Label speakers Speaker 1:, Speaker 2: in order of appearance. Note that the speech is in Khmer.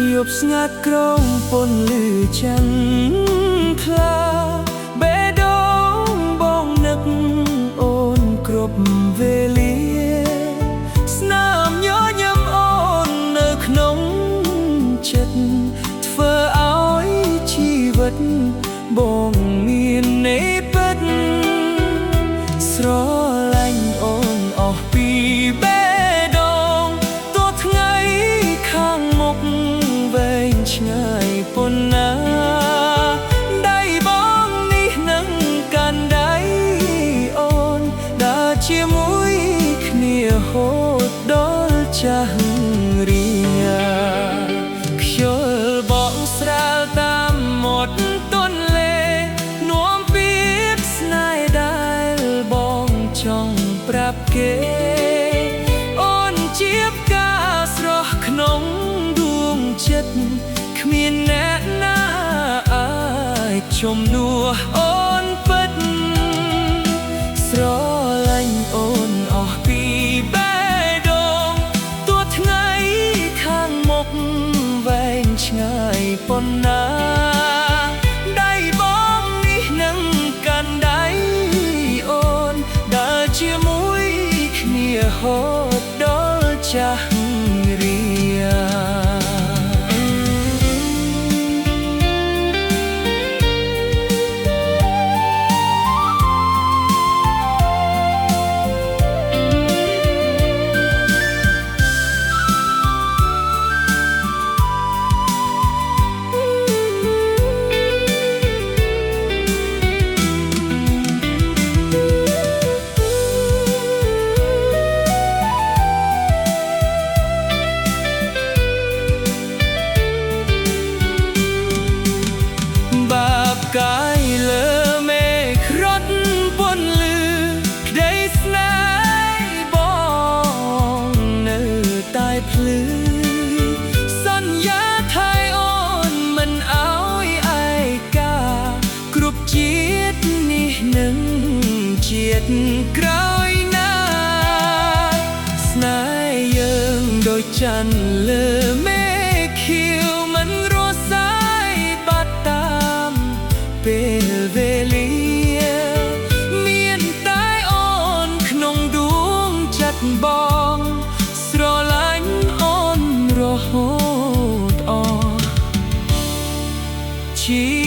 Speaker 1: យប់ស្ងាត់ក្រោមពន្លឺច័ន្ទថ្លាបេះដូងបងនឹកអូនគ្រប់វេលាស្នាមញញឹមអូននៅក្នុងចិត្តធ្វើឲ្យជីវិតបងមានន័យពិតស្រឡាញ់អូនអស់ពីបេះដូងទោះថ្ងៃខាងមុខវែងឆ្ងាយប៉ុណ្ណាដៃបងនេះនឹងកាន់ដៃអូនដើរជាមួយគ្នាហូតដល់ចាស់រៀងខ្យល់បក់ស្រាលតាមមាត់ទន្លេនាំពីស្នេហ៍ដែលបងចង់ប្រាប់គេអូនជាផ្កាស្រស់ក្នុងដួងចិត្តគ្មានអ្នកណាអាចជំនួសអូនពិតស្រឡាញ់អូនអស់ពីបេះដូងទោះថ្ងៃខាងមុខវែងឆ្ងាយប៉ុណ្ណាដៃបងនេះនឹងកាន់ដៃអូនដើរជាមួយគ្នាហូតដល់ចាស់រៀងកាយលើមេឃរត់ពន្លឺក្ដីស្នេហ៍បងនៅតែភ្លឺសន្យាថាអូនមិនអោយឯកាគ្រប់ជាតិនេះនឹងជាតិក្រោយណាស្នេហ៍យើងដូចច័ន្ទលើមេឃខៀវមិនរសាយបាត់តាមពេលវេលាមានតែអូនក្នុងដួងចិត្តបងស្រឡាញ់អូនរហូតអស់ជី